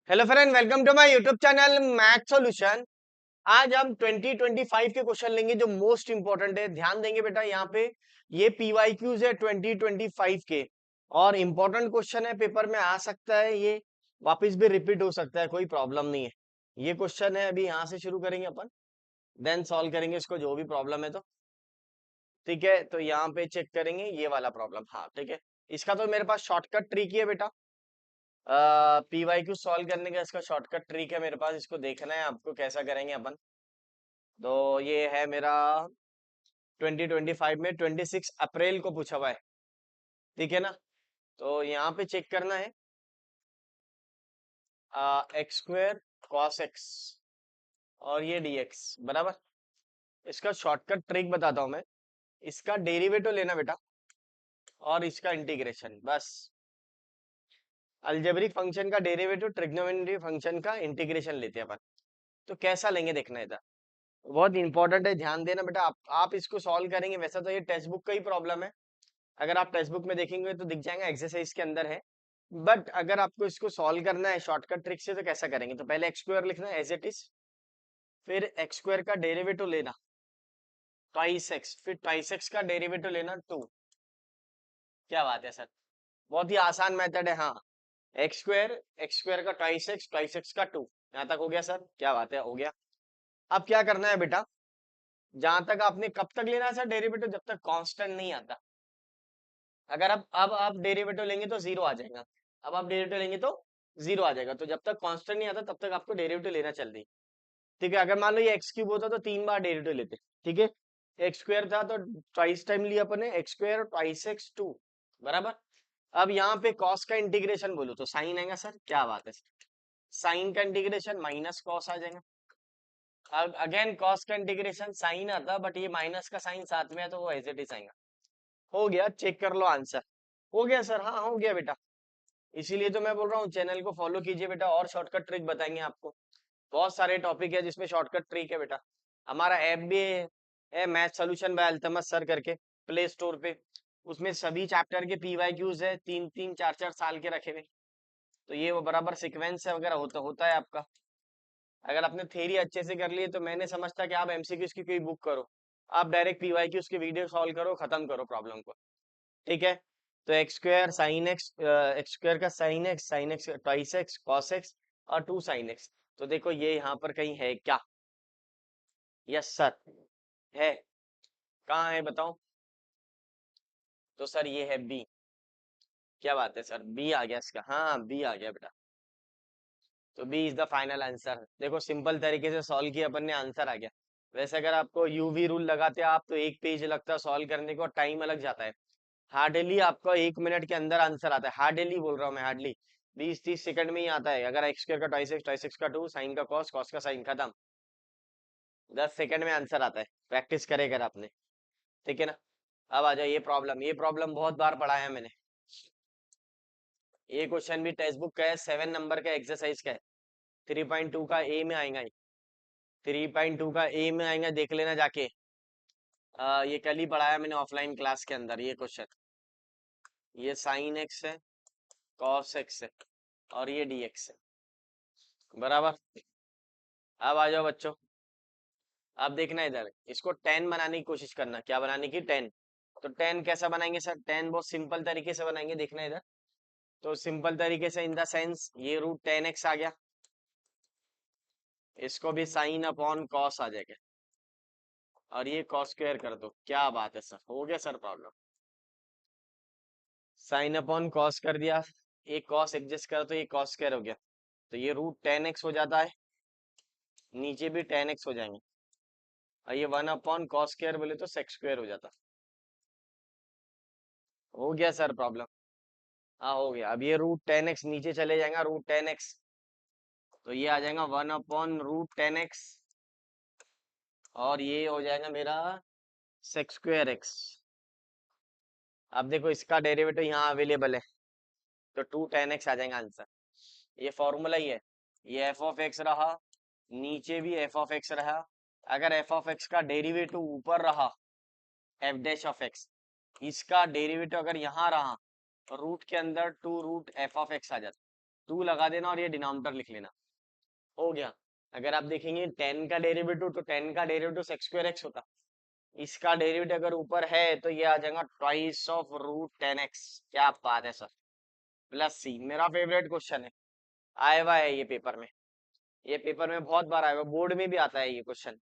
Hello friend, welcome to my YouTube channel math solution. आज हम 2025 के क्वेश्चन लेंगे जो मोस्ट इंपॉर्टेंट है। ध्यान देंगे बेटा, यहाँ पे ये पीवाईक्यूज है 2025 के और इंपॉर्टेंट क्वेश्चन है, पेपर में आ सकता है, ये वापस भी रिपीट हो सकता है, कोई प्रॉब्लम नहीं है। ये क्वेश्चन है, अभी यहाँ से शुरू करेंगे अपन, देन सॉल्व करेंगे इसको, जो भी प्रॉब्लम है। तो ठीक है, तो यहाँ पे चेक करेंगे ये वाला प्रॉब्लम। हाँ ठीक है, इसका तो मेरे पास शॉर्टकट ट्रिक ही है बेटा। पीवाईक्यू सॉल्व करने का इसका शॉर्टकट ट्रिक है मेरे पास, इसको देखना है आपको कैसा करेंगे अपन। तो ये है मेरा 2025 में 26 अप्रैल को पूछा हुआ है, ठीक है ना। तो यहाँ पे चेक करना है एक्स स्क्वायर कॉस एक्स और ये dx बराबर। इसका शॉर्टकट ट्रिक बताता हूँ मैं। इसका डेरिवेटिव लेना बेटा और इसका इंटीग्रेशन, बस। अलजेब्रिक फंक्शन का डेरिवेटिव, ट्रिग्नोमेट्री फंक्शन का इंटीग्रेशन लेते हैं अपन। तो कैसा लेंगे देखना है, बहुत इंपॉर्टेंट है, ध्यान देना बेटा। आप इसको सॉल्व करेंगे, वैसे तो ये टेक्स्ट बुक का ही प्रॉब्लम है। अगर आप टेक्स्ट बुक में देखेंगे तो दिख जाएगा, एक्सरसाइज के अंदर है। बट अगर आपको इसको सॉल्व करना है शॉर्टकट ट्रिक से, तो कैसा करेंगे, तो पहले एक्स स्क्वायर लिखना है एज इट इज, फिर एक्स स्क्वायर का डेरिवेटिव लेना ट्वाइस एक्स, फिर ट्वाइस एक्स का डेरिवेटिव लेना 2। क्या बात है सर, बहुत ही आसान मेथड है। हाँ, एक्स स्क्वायर का ट्वाइस एक्स का 2, यहाँ तक हो गया सर, क्या बात है, हो गया। अब क्या करना है बेटा, जहां तक आपने कब तक लेना है सर डेरिवेटिव, जब तक कांस्टेंट नहीं आता। अगर अब आप डेरिवेटिव लेंगे तो जीरो आ जाएगा। अब आप डेरिवेटिव लेंगे तो जीरो आ जाएगा, तो जब तक कांस्टेंट नहीं आता तब तक आपको डेरिवेटिव लेना चल रही। ठीक है, अगर मान लो ये एक्स क्यूब होता तो 3 बार डेरिवेटिव लेते। ठीक है, एक्स स्क्वायर था तो ट्वाइस टाइम लिया अपन ने एक्स स्क्वायर, ट्वाइस एक्स 2 बराबर। अब यहाँ पे कॉस का इंटीग्रेशन बोलो तो साइन आएगा सर, क्या बात है। साइन का इंटीग्रेशन माइनस कॉस आ जाएगा। अब अगेन कॉस का इंटीग्रेशन साइन आता, बट ये माइनस का साइन साथ में है तो वो एज इट इज आएगा। हो गया, चेक कर लो आंसर। हो गया सर, हाँ हो गया बेटा। इसीलिए तो मैं बोल रहा हूँ चैनल को फॉलो कीजिए बेटा, और शॉर्टकट ट्रिक बताएंगे आपको। बहुत सारे टॉपिक है जिसमें शॉर्टकट ट्रिक है बेटा। हमारा ऐप भी है math solution bye Altamas sir करके, प्ले स्टोर पे। उसमें सभी चैप्टर के पीवाईक्यूज है, 3 3 4 4 साल के रखे हुए। तो ये वो बराबर सीक्वेंस है वगैरह होता है आपका। अगर आपने थ्योरी अच्छे से कर ली तो मैंने समझता कि आप एमसीक्यूज की कोई बुक करो, आप डायरेक्ट पीवाईक्यूज की वीडियो सॉल्व करो, खत्म करो प्रॉब्लम को। ठीक है, तो X square sine X, X square का sine X twice X cos X और 2 साइन एक्स। तो देखो ये यहाँ पर कहीं है क्या, यस सर है। कहाँ है बताओ, तो सर ये है बी। क्या बात है सर, बी आ गया इसका, हाँ बी आ गया बेटा। तो B is the final answer. देखो सिंपल तरीके से सॉल्व किया अपन ने, आंसर आ गया। वैसे अगर आपको यूवी रूल लगाते आप तो एक पेज लगता सॉल्व करने को, टाइम अलग जाता है। हार्डली आपको 1 मिनट के अंदर आंसर आता है, हार्डली बोल रहा हूँ मैं, हार्डली 20 30 सेकंड में ही आता है। अगर एक्स स्क्वायर का ट्वाइस एक्स का 2, साइन का कॉस, कॉस का साइन, खत्म। 10 सेकंड में आंसर आता है, प्रैक्टिस करे अगर आपने। ठीक है ना। अब आ जाओ ये प्रॉब्लम बहुत बार पढ़ाया है मैंने। ये क्वेश्चन भी टेक्स्ट बुक का है, 7 नंबर का एक्सरसाइज का है। 3.2 का ए में आएगा, 3.2 का ए में आएगा, देख लेना जाके। ये कल ही पढ़ाया मैंने ऑफलाइन क्लास के अंदर ये क्वेश्चन। ये साइन एक्स है, कॉस एक्स है और ये dx है बराबर। अब आ जाओ बच्चों, अब देखना इधर, इसको 10 बनाने की कोशिश करना। क्या बनाने की, 10। तो 10 कैसा बनाएंगे सर, 10 बहुत सिंपल तरीके से बनाएंगे, देखना इधर। तो सिंपल तरीके से इन द सेंस, ये रूट 10x आ गया, इसको भी साइन अपॉन कॉस आ जाएगा और ये कॉस स्क्वायर कर दो। क्या बात है सर, हो गया sir problem. Sine upon cos कर दिया, एक कॉस एडजस्ट करो तो ये कॉस स्क्वायर हो गया। तो ये रूट 10x हो जाता है, नीचे भी 10x हो जाएंगे और ये 1 अपॉन कॉस स्क्वायर बोले तो सेक्स स्क्वायर हो जाता। हो गया सर प्रॉब्लम, हाँ हो गया। अब ये रूट 10x नीचे चले जाएगा, रूट 10x, तो ये आ जाएगा 1 अपॉन रूट 10x और ये हो जाएगा मेरा सेक्स स्क्वायर एक्स। अब देखो इसका डेरिवेटिव यहाँ अवेलेबल है, तो 2 10x आ जाएगा आंसर। ये फॉर्मूला ही है, ये एफ ऑफ एक्स रहा, नीचे भी एफ ऑफ एक्स रहा। अगर एफ ऑफ एक्स का डेरिवेटिव ऊपर रहा, एफ डैश ऑफ एक्स, इसका डेरिवेटिव अगर यहाँ रहा, रूट के अंदर 2 रूट एफ ऑफ एक्स आ जाता। 2 लगा देना और ये डिनोमिनेटर लिख लेना, हो गया। अगर आप देखेंगे 10 का डेरिवेटिव, तो 10 का डेरिवेटिव सेक्स स्क्वायर एक्स होता, इसका डेरिवेटिव अगर ऊपर है तो ये आ जाएगा ट्वाइस ऑफ रूट 10x। क्या बात है सर, प्लस सी, मेरा फेवरेट क्वेश्चन है, आया हुआ है ये पेपर में, ये पेपर में बहुत बार आया हुआ, बोर्ड में भी आता है ये क्वेश्चन,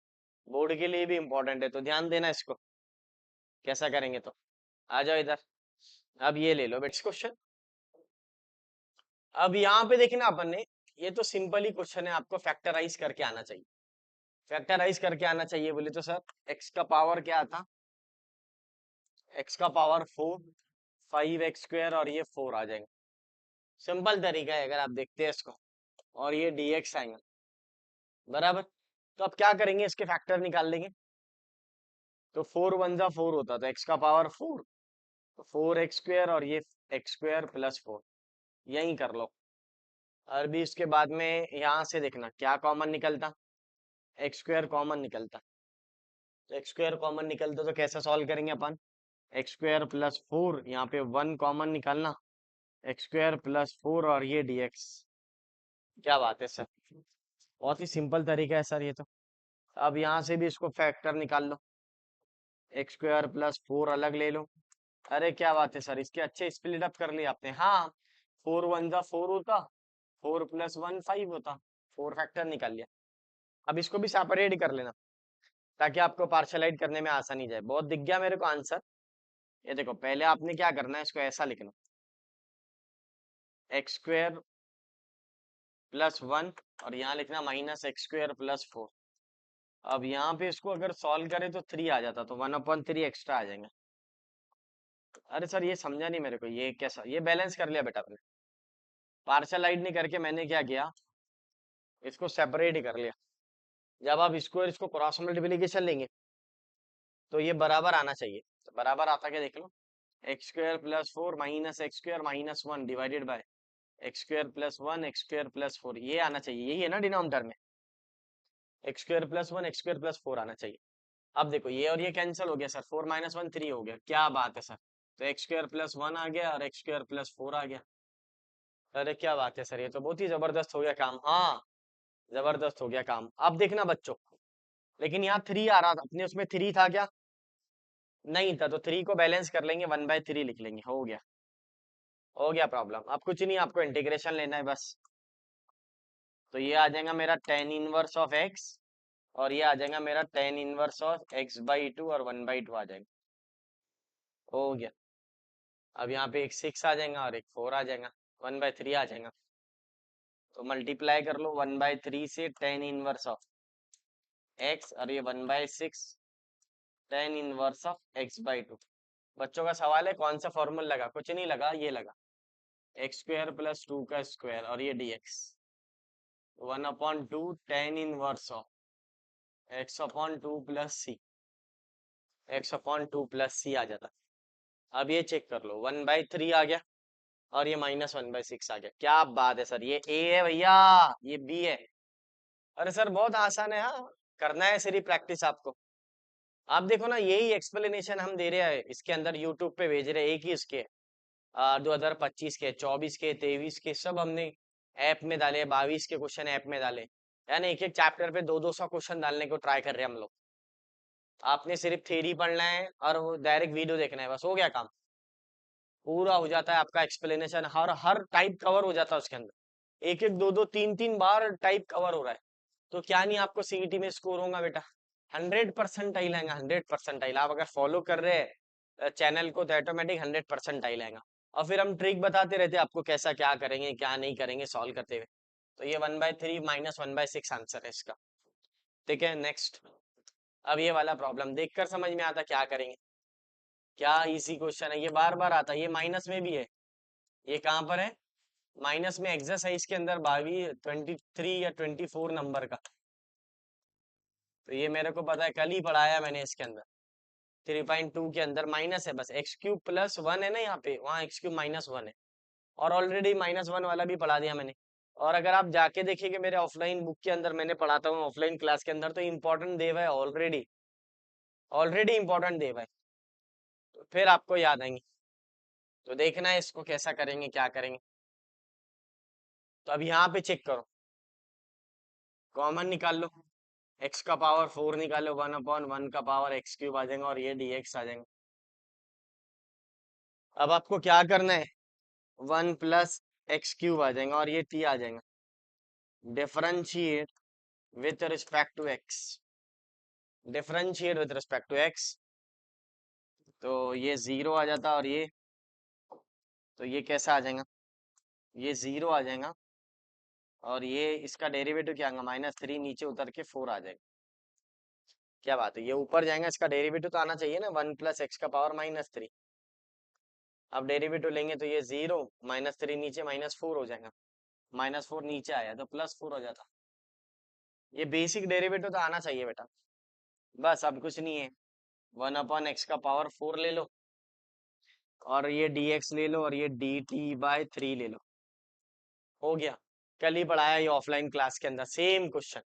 बोर्ड के लिए भी इंपॉर्टेंट है, तो ध्यान देना इसको कैसा करेंगे। तो आ जाओ इधर, अब ये ले लो नेक्स्ट क्वेश्चन। अब यहाँ पे देखना अपन ने, ये तो सिंपल ही क्वेश्चन है, आपको फैक्टराइज करके आना चाहिए। फैक्टराइज करके आना चाहिए बोले तो सर, एक्स का पावर क्या था, एक्स का पावर 4, 5x स्क्वायर और ये 4 आ जाएंगे। सिंपल तरीका है अगर आप देखते हैं इसको, और ये dx आएंगे बराबर। तो अब क्या करेंगे, इसके फैक्टर निकाल लेंगे, तो 4 वन जा 4 होता, तो एक्स का पावर 4, तो 4x स्क्वायर और ये x स्क्वायर प्लस 4, यही कर लो। और भी इसके बाद में यहाँ से देखना क्या कॉमन निकलता, एक्स स्क्वायर कॉमन निकलता, तो एक्स स्क्वायर कॉमन निकलता तो कैसे सॉल्व करेंगे अपन, एक्स स्क्वायर प्लस 4, यहाँ पे 1 कॉमन निकालना, एक्स स्क्वायर प्लस 4 और ये dx। क्या बात है सर, बहुत ही सिंपल तरीका है सर ये तो। अब यहाँ से भी इसको फैक्टर निकाल लो, एक्स स्क्वायर प्लस 4 अलग ले लो, अरे क्या बात है सर, इसके अच्छे स्प्लिट अप कर लिए आपने। हाँ, 4 वन जा 4 होता, 4 प्लस 1 5 होता, 4 फैक्टर निकाल लिया। अब इसको भी सेपरेट कर लेना, ताकि आपको पार्शलाइज करने में आसानी जाए। बहुत दिख गया मेरे को आंसर, ये देखो पहले आपने क्या करना है, इसको ऐसा लिखना, एक्स स्क्वायर प्लस 1 और यहाँ लिखना माइनस एक्स स्क्वायर प्लस 4। अब यहाँ पे इसको अगर सॉल्व करें तो 3 आ जाता, तो 1/3 एक्स्ट्रा आ जाएंगे। अरे सर ये समझा नहीं मेरे को, ये कैसा, ये बैलेंस कर लिया बेटा आपने, पार्शलाइज नहीं करके मैंने क्या किया, इसको सेपरेट ही कर लिया। जब आप इसको और इसको क्रॉस मल्टीप्लीकेशन लेंगे तो ये बराबर आना चाहिए, तो बराबर आता क्या देख लो, x square plus 4 minus x square minus 1 divided by x square plus 1 x square plus 4, ये आना चाहिए, यही है ना डिनोमिनेटर में, x square plus 1 x square plus 4 आना चाहिए। अब देखो ये और ये कैंसिल हो गया सर, 4 माइनस 1 3 हो गया, क्या बात है सर, तो एक्स स्क्वायर प्लस 1 आ गया और एक्स स्क्वायर प्लस 4 आ गया। अरे क्या बात है सर, ये तो बहुत ही जबरदस्त हो गया काम, हाँ जबरदस्त हो गया काम। अब देखना बच्चों, लेकिन यहाँ 3 आ रहा था अपने, उसमें 3 था क्या, नहीं था, तो 3 को बैलेंस कर लेंगे, 1/3 लिख लेंगे, हो गया, हो गया प्रॉब्लम। अब कुछ नहीं, आपको इंटीग्रेशन लेना है बस, तो ये आ जाएगा मेरा tan इनवर्स ऑफ x, और ये आ जाएगा मेरा tan इनवर्स ऑफ x/2 और 1/2 आ जाएगा, हो गया। अब यहाँ पे एक 6 आ जाएगा और एक 4 आ जाएगा, 1/3 आ जाएगा, तो मल्टीप्लाई कर लो 1/3 से tan इनवर्स ऑफ x, और ये 1/6 tan इनवर्स ऑफ x/2। बच्चों का सवाल है कौन सा फॉर्मूला लगा, कुछ नहीं लगा, ये लगा एक्स स्क्वायर प्लस 2 का स्क्वायर और ये dx, 1/2 tan inverse of x/2 plus c, x/2 plus c आ जाता। अब ये चेक कर लो, 1/3 आ गया और ये -1/6 आ गया, क्या बात है सर, ये a है भैया, ये b है। अरे सर बहुत आसान है, हाँ करना है सिर्फ प्रैक्टिस आपको। आप देखो ना, यही एक्सप्लेनेशन हम दे रहे हैं इसके अंदर, यूट्यूब पे भेज रहे हैं, एक ही इसके 2025 के, 24 के, 23 के सब हमने ऐप में डाले, 22 के क्वेश्चन ऐप में डाले, यानी एक एक चैप्टर पे 200 क्वेश्चन डालने को ट्राई कर रहे हैं हम लोग। आपने सिर्फ थ्योरी पढ़ना है और वो डायरेक्ट वीडियो देखना है, बस हो गया काम, पूरा हो जाता है आपका एक्सप्लेनेशन, हर टाइप कवर हो जाता है उसके अंदर, एक एक दो दो तीन तीन बार टाइप कवर हो रहा है। तो क्या नहीं आपको सीईटी में स्कोर होगा बेटा, 100% आएगा, 100% आप अगर फॉलो कर रहे हैं चैनल को तो ऑटोमेटिक 100% आएगा। और फिर हम ट्रिक बताते रहते हैं आपको, कैसा क्या करेंगे क्या नहीं करेंगे सॉल्व करते हुए। तो ये 1/3 -1/6 आंसर है इसका, ठीक है। नेक्स्ट, अब ये वाला प्रॉब्लम देखकर समझ में आता क्या करेंगे, क्या इजी क्वेश्चन है, ये बार बार आता है, ये माइनस में भी है, ये कहाँ पर है, माइनस में एक्सरसाइज के अंदर 23 या 24 नंबर का, तो ये मेरे को पता है, कल ही पढ़ाया मैंने इसके अंदर। 3.2 के अंदर माइनस है, बस x³ + 1 है ना यहाँ पे, वहाँ x³ -1 है, और ऑलरेडी -1 वाला भी पढ़ा दिया मैंने। और अगर आप जाके देखिए मेरे ऑफलाइन बुक के अंदर, मैंने पढ़ाता हूँ ऑफलाइन क्लास के अंदर, तो इम्पोर्टेंट देव है ऑलरेडी, ऑलरेडी इम्पोर्टेंट देव है, तो फिर आपको याद आएंगे। तो देखना है इसको कैसा करेंगे क्या करेंगे। तो अब यहाँ पे चेक करो, कॉमन निकाल लो, एक्स का पावर 4 निकालो, 1/1 का पावर एक्स क्यूब आ जाएगा और ये dx आ जाएगा। अब आपको क्या करना है, 1 प्लस एक्स क्यूब आ जाएगा और ये t आ जाएगा, differentiate with respect to x, differentiate with respect to x, तो ये 0 आ जाता और ये, तो ये कैसा आ जाएगा, ये 0 आ जाएगा और ये इसका डेरिवेटिव क्या आएगा, -3 नीचे उतर के 4 आ जाएगा। क्या बात है, ये ऊपर जाएगा, इसका डेरिवेटिव तो आना चाहिए ना, 1 प्लस एक्स का पावर -3। अब डेरिवेटिव लेंगे तो ये 0, -3 नीचे -4 हो जाएगा, -4 नीचे आया तो +4 हो जाता। ये बेसिक डेरिवेटिव तो आना चाहिए बेटा, बस अब कुछ नहीं है। 1/x का पावर 4 ले लो और ये dx ले लो और ये dt/3 ले लो, हो गया। कल ही पढ़ाया ये ऑफलाइन क्लास के अंदर, सेम क्वेश्चन,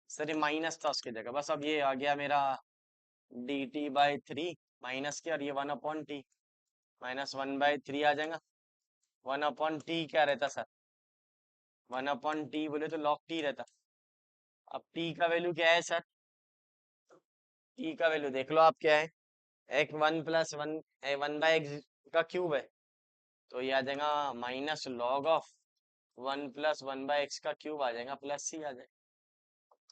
सिर्फ माइनस था उसकी जगह, बस अब ये आ गया मेरा dt/3 माइनस के, और ये 1/t -1/3 आ जाएगा। 1/t क्या रहता सर, 1/t बोले तो log t रहता। अब t का वैल्यू क्या है सर, t का वैल्यू देख लो आप क्या है, एक 1 + 1 1/x का क्यूब है, तो ये आ जाएगा -log ऑफ 1 + 1/x का क्यूब आ जाएगा, प्लस c आ जाएगा,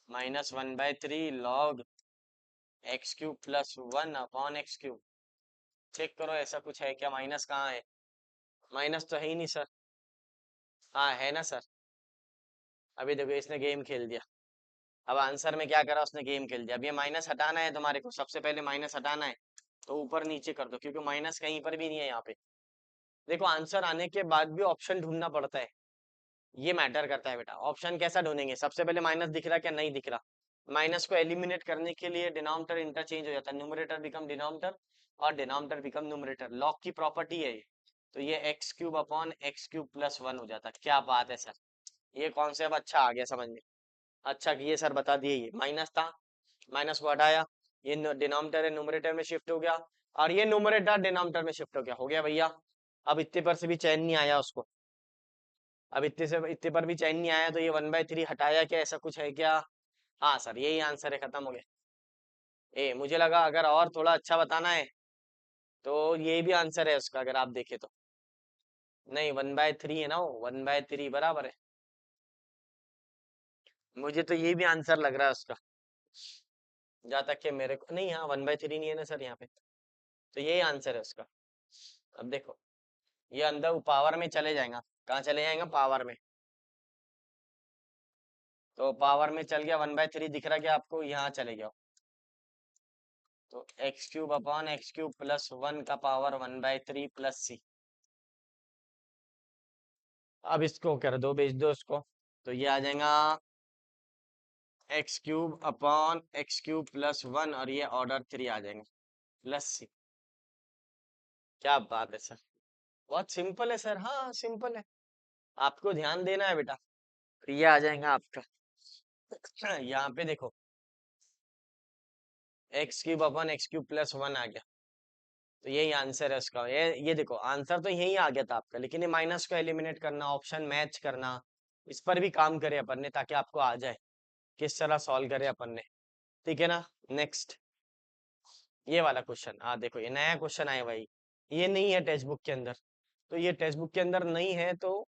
-1/3 log x cube + 1/x cube. Check करो ऐसा कुछ है क्या, माइनस कहाँ है, माइनस तो है ही नहीं सर, हाँ है ना सर। अभी देखो इसने गेम खेल दिया, अब आंसर में क्या करा उसने, गेम खेल दिया। अब ये माइनस हटाना है तुम्हारे को, सबसे पहले माइनस हटाना है, तो ऊपर नीचे कर दो, क्योंकि माइनस कहीं पर भी नहीं है यहाँ पे। देखो आंसर आने के बाद भी ऑप्शन ढूंढना पड़ता है, ये मैटर करता है बेटा। ऑप्शन कैसा ढूंढेंगे, सबसे पहले माइनस दिख रहा क्या, नहीं दिख रहा, माइनस को एलिमिनेट करने के लिए डिनोमिनेटर इंटरचेंज हो जाता है, न्यूमरेटर बिकम डिनोमिनेटर और डिनोमिनेटर बिकम न्यूमरेटर, लॉग की प्रॉपर्टी है ये। तो ये x³ + 1 हो जाता है। क्या बात है सर, ये कॉन्सेप्ट अच्छा आ गया समझ में, अच्छा कि ये सर बता दिए, ये माइनस था, माइनस को हटाया, ये डिनोमिनेटर है न्यूमरेटर में शिफ्ट हो गया और ये न्यूमरेटर डिनोमिनेटर में शिफ्ट हो गया भैया। अब इतने पर से भी चैन नहीं आया उसको, अब इतने पर भी चैन नहीं आया, तो ये 1/3 हटाया क्या, ऐसा कुछ है क्या, हाँ सर यही आंसर है, खत्म हो गया। मुझे लगा अगर और थोड़ा अच्छा बताना है तो ये भी आंसर है उसका, अगर आप देखें तो। नहीं 1/3 है ना, वो 1/3 बराबर है, मुझे तो ये भी आंसर लग रहा है उसका, जहाँ तक कि मेरे को नहीं, हाँ 1/3 नहीं है ना सर यहाँ पे, तो यही आंसर है उसका। अब देखो ये अंदर पावर में चले जाएगा, कहाँ चले जाएगा, पावर में, तो पावर में चल गया, 1/3 दिख रहा क्या आपको, यहाँ चले गया, तो x³ + 1 का पावर 1/3 + c। अब इसको कर दो, भेज दो इसको, तो ये आ जाएगा x³ + 1 और ये ऑर्डर 3 आ जाएंगे, प्लस c। क्या बात है सर, बहुत सिंपल है सर, हाँ सिंपल है, आपको ध्यान देना है बेटा, तो ये आ जाएगा आपका। यहाँ पे देखो x³ + 1 आ गया, तो यही आंसर है उसका। ये देखो आंसर तो यही आ गया था आपका, लेकिन ये माइनस को एलिमिनेट करना, ऑप्शन मैच करना, इस पर भी काम करे अपन ने, ताकि आपको आ जाए किस तरह सॉल्व करे अपन ने, ठीक है ना। नेक्स्ट ये वाला क्वेश्चन, हाँ देखो ये नया क्वेश्चन आया भाई, ये नहीं है टेक्स्ट बुक के अंदर, तो ये टेक्स्ट बुक के अंदर नहीं है, तो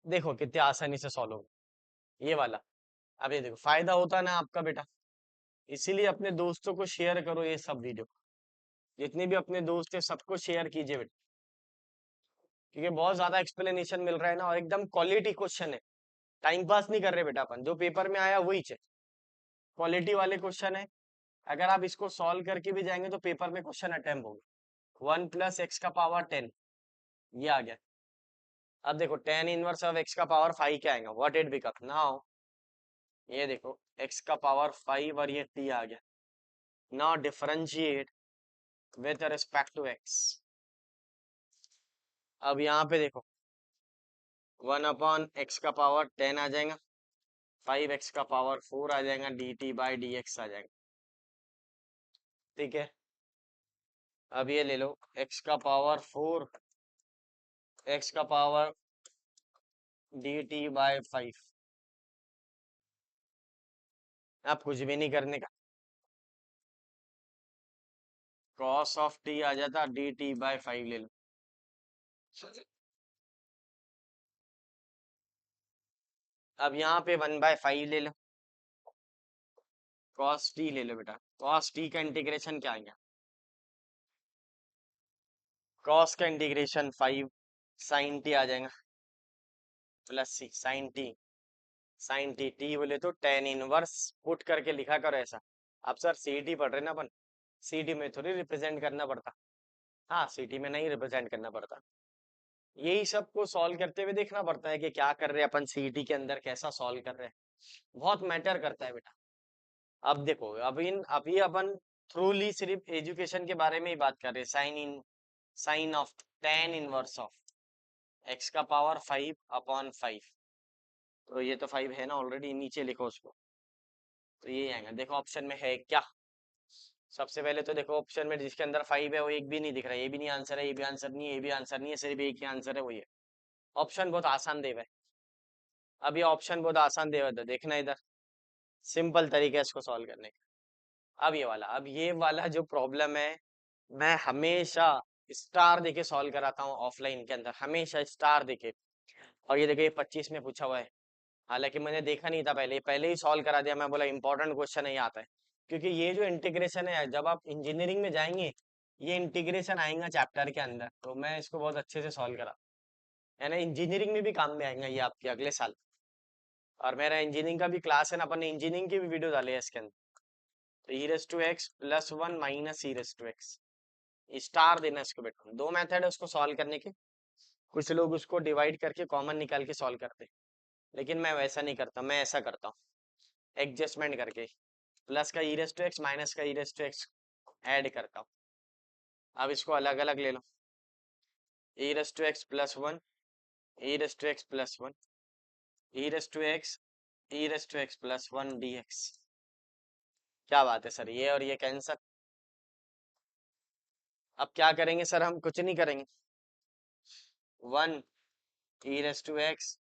देखो कितने आसानी से सॉल्व होगा ये वाला। अब ये देखो फायदा होता है ना आपका बेटा, इसीलिए अपने दोस्तों को शेयर करो ये सब वीडियो, जितने भी अपने दोस्त है सबको शेयर कीजिए बेटा, क्योंकि बहुत ज्यादा एक्सप्लेनेशन मिल रहा है ना, और एकदम क्वालिटी क्वेश्चन है, टाइम पास नहीं कर रहे बेटा अपन, जो पेपर में आया वही चाहिए, क्वालिटी वाले क्वेश्चन है। अगर आप इसको सॉल्व करके भी जाएंगे तो पेपर में क्वेश्चन अटेम्प्ट होगा। 1 + x का पावर 10, ये आ गया। अब देखो tan इनवर्स ऑफ x का पावर 5 क्या आएगा, व्हाट इट बिकम नाउ, ये देखो x का पावर 5 और ये t आ गया, now differentiate with respect to x। अब यहाँ पे देखो 1/x का पावर 10 आ जाएगा, 5x का पावर 4 आ जाएगा, dt/dx आ जाएगा, ठीक है। अब ये ले लो x का पावर 4, x का पावर dt/5। अब कुछ भी नहीं करने का, cos ऑफ t आ जाता, dt/5 ले लो। अब यहाँ पे 1/5 ले लो, cos t ले लो बेटा। cos t का इंटीग्रेशन क्या आएगा, cos का इंटीग्रेशन 5 sin t आ जाएगा, प्लस सी sin t बोले तो tan इनवर्स पुट करके लिखा करो ऐसा। अब सर सीटी पढ़ रहे ना अपन, सीटी में थोड़ी रिप्रेजेंट करना पड़ता। हाँ, सीटी में नहीं रिप्रेजेंट करना पड़ता, यही सब को सॉल्व करते हुए देखना पड़ता है कि क्या कर रहे हैं अपन, सीटी के अंदर कैसा सॉल्व कर रहे हैं, बहुत मैटर करता है बेटा। अब देखो, अभी अपन थ्रूली सिर्फ एजुकेशन के बारे में ही बात कर रहे हैं। Sine of tan inverse of x का पावर 5/5, तो ये तो 5 है ना ऑलरेडी, नीचे लिखो उसको, तो ये आएगा। देखो ऑप्शन में है क्या, सबसे पहले तो देखो ऑप्शन में जिसके अंदर 5 है वो एक भी नहीं दिख रहा है, ये भी नहीं आंसर है, ये भी आंसर नहीं है, ये भी आंसर नहीं है, सिर्फ एक ही आंसर है, वो ये। ऑप्शन बहुत आसान दे हुआ है। अब ये ऑप्शन बहुत आसान दे हुआ है, तो देखना इधर, सिंपल तरीका है इसको सॉल्व करने का। अब ये वाला जो प्रॉब्लम है, मैं हमेशा स्टार देके सॉल्व कराता हूँ ऑफलाइन के अंदर, हमेशा स्टार देके। और ये देखिए 25 में पूछा हुआ है, हालांकि मैंने देखा नहीं था पहले, पहले ही सॉल्व करा दिया, मैं बोला इंपॉर्टेंट क्वेश्चन है, ये आता है। क्योंकि ये जो इंटीग्रेशन है, जब आप इंजीनियरिंग में जाएंगे, ये इंटीग्रेशन आएगा चैप्टर के अंदर, तो मैं इसको बहुत अच्छे से सॉल्व करा, है ना, इंजीनियरिंग में भी काम में आएगा ये आपके अगले साल। और मेरा इंजीनियरिंग का भी क्लास है ना, अपन ने इंजीनियरिंग की भी वीडियो डाली है इसके अंदर। तो e⁻x+1 माइनस e⁻x, स्टार देना इसको बेटा। दो मेथड है उसको सॉल्व करने के, कुछ लोग उसको डिवाइड करके कॉमन निकाल के सॉल्व करते, लेकिन मैं वैसा नहीं करता, मैं ऐसा करता हूँ एडजस्टमेंट करके, प्लस का e⁻x माइनस का e⁻x ऐड करता हूँ। अब इसको अलग अलग ले लो, e⁻x+1, e⁻x+1, e⁻x, e⁻x+1 dx। क्या बात है सर, ये और ये कैंसर। अब क्या करेंगे सर, हम कुछ नहीं करेंगे, 1 e⁻x,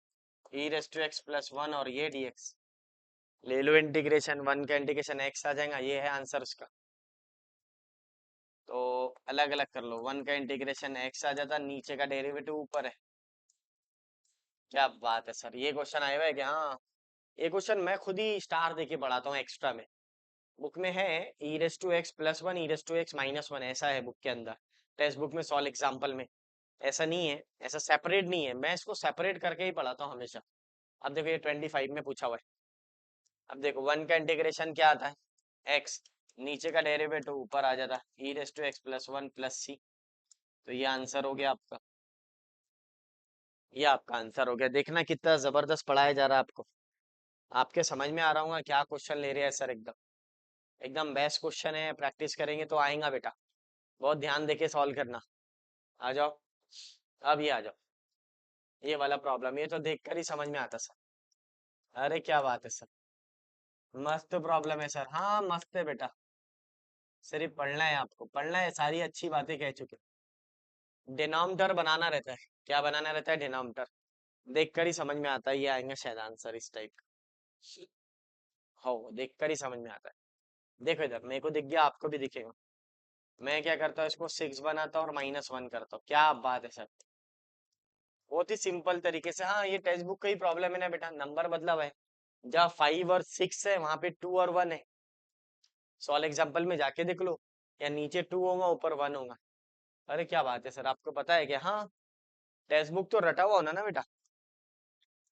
e⁻x+1 और ये dx ले लो इंटीग्रेशन, 1 का इंटीग्रेशन x आ जाएगा, ये है आंसर उसका। तो अलग अलग कर लो, 1 का इंटीग्रेशन x आ जाता, नीचे का डेरिवेटिव ऊपर है। क्या बात है सर, ये क्वेश्चन आया हुआ है क्या? हाँ, ये क्वेश्चन मैं खुद ही स्टार देके पढ़ाता हूँ एक्स्ट्रा में, बुक में है e⁻x+1 e⁻x-1 ऐसा है बुक के अंदर, टेक्स्ट बुक में सॉल्व एग्जाम्पल में। ऐसा नहीं है, ऐसा सेपरेट नहीं है, मैं इसको सेपरेट करके ही पढ़ाता हूँ हमेशा। अब देखो ये 25 में पूछा हुआ है। अब देखो 1 का इंटीग्रेशन क्या आता है, x, नीचे का डेरिवेटिव ऊपर आ जाता है e⁻x+1 प्लस सी, तो ये आंसर हो गया आपका, ये आपका आंसर हो गया। देखना कितना जबरदस्त पढ़ाया जा रहा है आपको, आपके समझ में आ रहा होगा क्या क्वेश्चन ले रहे हैं सर, एकदम एकदम बेस्ट क्वेश्चन है, प्रैक्टिस करेंगे तो आएगा बेटा, बहुत ध्यान देके सॉल्व करना। आ जाओ, अब ये आ जाओ, ये वाला प्रॉब्लम, ये तो देखकर ही समझ में आता सर। अरे क्या बात है सर, मस्त प्रॉब्लम है सर, हाँ मस्त है बेटा, सिर्फ पढ़ना है, आपको पढ़ना है, सारी अच्छी बातें कह चुके। डिनोमिनेटर बनाना रहता है, क्या बनाना रहता है, डिनोमिनेटर, देखकर ही समझ में आता है, ये आएंगे शायद आंसर इस टाइप का, हो देखकर ही समझ में आता है। देखो इधर मेरे को दिख गया, आपको भी दिखेगा। मैं क्या करता हूँ, इसको 6 बनाता हूँ और -1 करता हूँ, क्या बात है सर, बहुत ही सिंपल तरीके से। हाँ, ये टेक्स्ट बुक का ही प्रॉब्लम है ना बेटा, नंबर बदला हुआ है, जहाँ 5 और 6 है वहां पे 2 और 1 है। सॉल्व एग्जाम्पल में जाके देख लो, या नीचे 2 होगा ऊपर 1 होगा। अरे क्या बात है सर, आपको पता है क्या? हाँ, टेक्स्ट बुक तो रटा हुआ होना ना बेटा।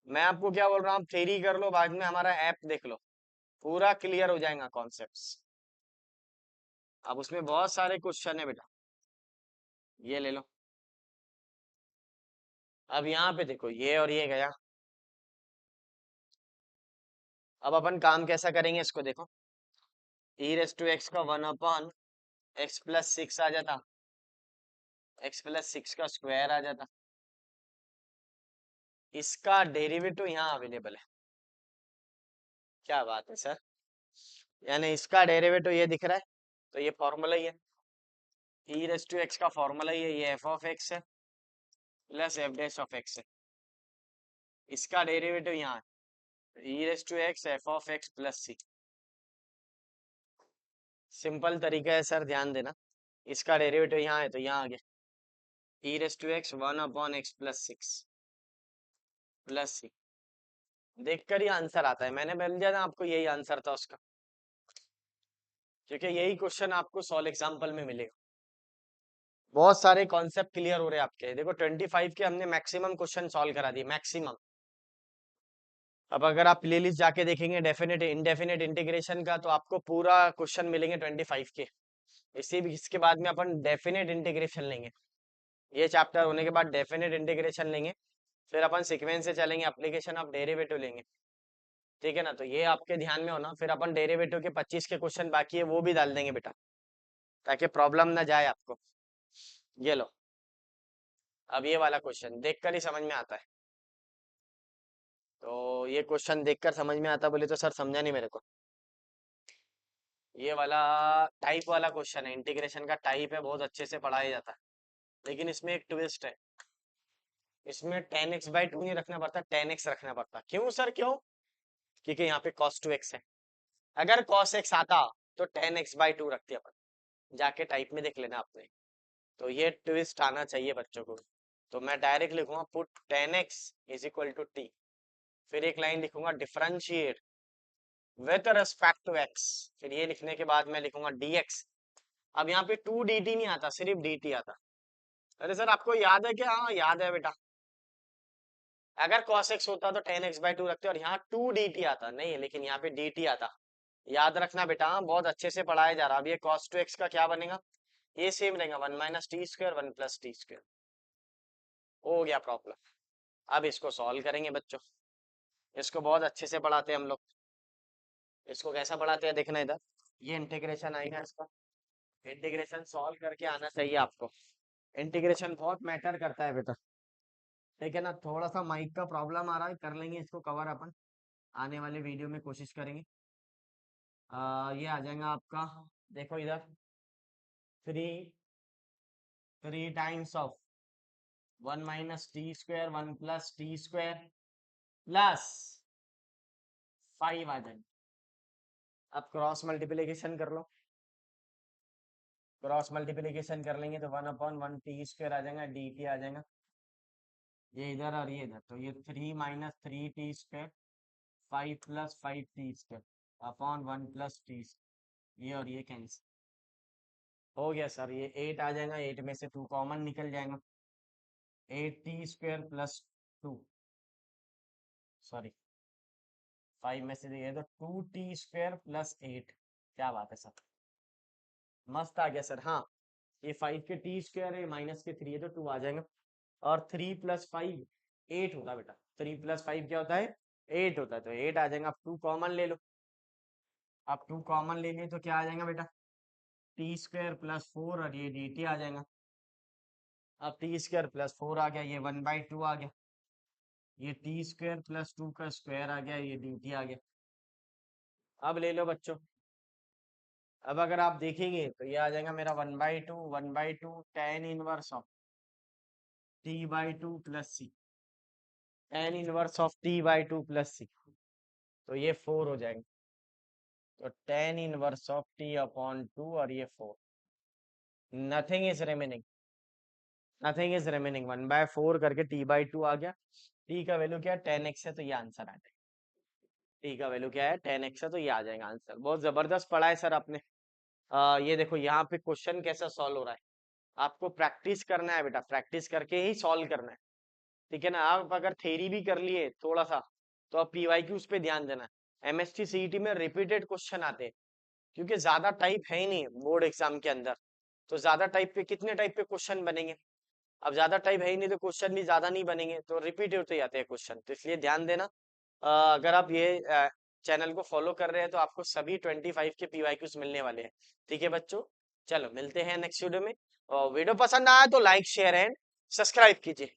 मैं आपको क्या बोल रहा हूँ, आप थ्योरी कर लो, बाद में हमारा ऐप देख लो, पूरा क्लियर हो जाएगा कॉन्सेप्ट्स। अब उसमें बहुत सारे क्वेश्चन है बेटा, ये ले लो। अब यहाँ पे देखो, ये और ये गया। अब अपन काम कैसा करेंगे इसको देखो, e⁻x का 1/x+6 आ जाता, x+6 का स्क्वायर आ जाता, इसका डेरिवेटिव यहाँ अवेलेबल है। क्या बात है सर, यानी इसका डेरिवेटिव ये दिख रहा है, तो ये फॉर्मूला ही है, e⁻x का फॉर्मूला ही है, ये f(x) है प्लस f' है। इसका डेरिवेटिव यहाँ e raise to x f of x plus c. Simple तरीका है सर, ध्यान देना। इसका डेरिवेटिव यहाँ है तो यहाँ आ गया e raise to x 1/x plus 6 plus c. देखकर ही आंसर आता है, मैंने बोल दिया ना आपको यही आंसर था उसका, क्योंकि यही क्वेश्चन आपको सॉल्व एग्जाम्पल में मिलेगा। बहुत सारे कॉन्सेप्ट क्लियर हो रहे हैं आपके। देखो 25 के हमने मैक्सिमम क्वेश्चन सॉल्व करा दिए, मैक्सिमम। अब अगर आप प्लेलिस्ट जाके देखेंगे डेफिनेट इंडेफिनेट इंटीग्रेशन का, तो आपको पूरा क्वेश्चन मिलेंगे 25 के। इसके बाद में अपन डेफिनेट इंटीग्रेशन लेंगे। ये चैप्टर होने के बाद डेफिनेट इंटीग्रेशन लेंगे, फिर अपन सीक्वेंस से चलेंगे, एप्लीकेशन ऑफ डेरिवेटिव लेंगे। ठीक है ना, तो ये आपके ध्यान में होना। फिर अपन डेरिवेटिव के 25 के क्वेश्चन बाकी है वो भी डाल देंगे बेटा, ताकि प्रॉब्लम ना जाए आपको। ये लो, अब ये वाला क्वेश्चन देखकर ही समझ में आता है। तो ये क्वेश्चन देखकर समझ में आता बोले तो सर समझा नहीं मेरे को। ये वाला टाइप वाला क्वेश्चन है, इंटीग्रेशन का टाइप है, बहुत अच्छे से पढ़ाया जाता है। लेकिन इसमें एक ट्विस्ट है, इसमें 10x/2 नहीं रखना पड़ता, 10x रखना पड़ता। क्यों सर, क्यों? क्योंकि यहाँ पे cos 2x है। अगर cos x आता तो 10x/2 रखते अपन, जाके टाइप में देख लेना आपने। तो ये ट्विस्ट आना चाहिए बच्चों को। तो मैं डायरेक्ट लिखूंगा put 10x is equal to t, फिर एक लाइन लिखूंगा differentiate with respect to x, फिर ये लिखने के बाद मैं लिखूंगा dx। अब यहाँ पे 2 dt नहीं आता, सिर्फ dt आता। अरे सर आपको याद है क्या? हाँ याद है बेटा। अगर cos x होता तो 10x/2 रखते, और यहाँ 2 dt आता नहीं है, लेकिन यहाँ पे dt आता। याद रखना बेटा, हाँ, बहुत अच्छे से पढ़ाया जा रहा। अब ये cos 2x का क्या बनेगा? ये सेम रहेगा 1 - t², 1 + t²। हो गया प्रॉब्लम। अब इसको सॉल्व करेंगे बच्चों। इसको बहुत अच्छे से पढ़ाते हैं हम लोग। इसको कैसा पढ़ाते हैं देखना इधर। ये इंटीग्रेशन आएगा इसका, इंटीग्रेशन सॉल्व करके आना चाहिए आपको। इंटीग्रेशन बहुत मैटर करता है बेटा। ठीक है ना, थोड़ा सा माइक का प्रॉब्लम आ रहा है, कर लेंगे इसको कवर अपन आने वाले वीडियो में, कोशिश करेंगे। ये आ जाएगा आपका, देखो इधर, 3 times of 1 - t², 1 + t² plus 5 आ जाएंगे। अब क्रॉस मल्टीप्लीकेशन कर लो, क्रॉस मल्टीप्लीकेशन कर लेंगे तो 1/1 t² आ जाएगा, dt आ जाएगा। ये इधर और ये इधर, तो ये 3 - 3t², 5 + 5t² अपॉन 1 + t, ये और ये कैंसिल हो गया सर। ये 8 आ जाएगा, 8 में से 2 कॉमन निकल जाएगा, 8t² + 2, सॉरी 5 में से ये तो 2t² + 8। क्या बात है सर, मस्त आ गया सर। हाँ, ये 5 के t² है, माइनस के 3 है तो 2 आ जाएगा। और 3 + 5 8 होता है बेटा, 3 + 5 क्या होता है? 8 होता है, तो 8 आ जाएगा। अब 2 कॉमन ले लो, अब 2 कॉमन ले लिए तो क्या आ जाएगा बेटा? t² + 4 और ये dt आ जाएगा। अब t² + 4 आ गया, ये 1/2 आ गया, ये t² + 2 का स्क्वायर आ गया, ये dt आ गया। अब ले लो बच्चों, अब अगर आप देखेंगे तो ये आ जाएगा मेरा 1/2 tan inverse of t/2 + c, tan inverse of t/2 + c, तो ये 4 हो जाएगा। तो tan इनवर्स ऑफ t/2 और ये 4, nothing is remaining, nothing is remaining 1/4 करके t/2 आ गया। t का वैल्यू क्या है? 10x है, तो ये आंसर आ जाएगा। t का वैल्यू क्या है? 10x है, तो ये आ जाएगा आंसर। बहुत जबरदस्त पढ़ा है सर आपने। ये देखो यहाँ पे क्वेश्चन कैसा सॉल्व हो रहा है, आपको प्रैक्टिस करना है बेटा, प्रैक्टिस करके ही सॉल्व करना है। ठीक है ना, आप अगर थ्योरी भी कर लिए थोड़ा सा, तो आप पीवाईक्यूज पे ध्यान देना। एमएसटी सीईटी में रिपीटेड क्वेश्चन आते हैं, क्योंकि ज्यादा टाइप है ही नहीं बोर्ड एग्जाम के अंदर। तो ज्यादा टाइप पे कितने टाइप पे क्वेश्चन बनेंगे? अब ज्यादा टाइप है ही नहीं, तो क्वेश्चन भी ज्यादा नहीं बनेंगे, तो रिपीट होते ही आते हैं क्वेश्चन। तो इसलिए ध्यान देना। अगर आप ये चैनल को फॉलो कर रहे हैं तो आपको सभी 25 के पीवाईक्यूज मिलने वाले हैं। ठीक है बच्चों, चलो मिलते हैं नेक्स्ट वीडियो में। वीडियो पसंद आया तो लाइक शेयर एंड सब्सक्राइब कीजिए।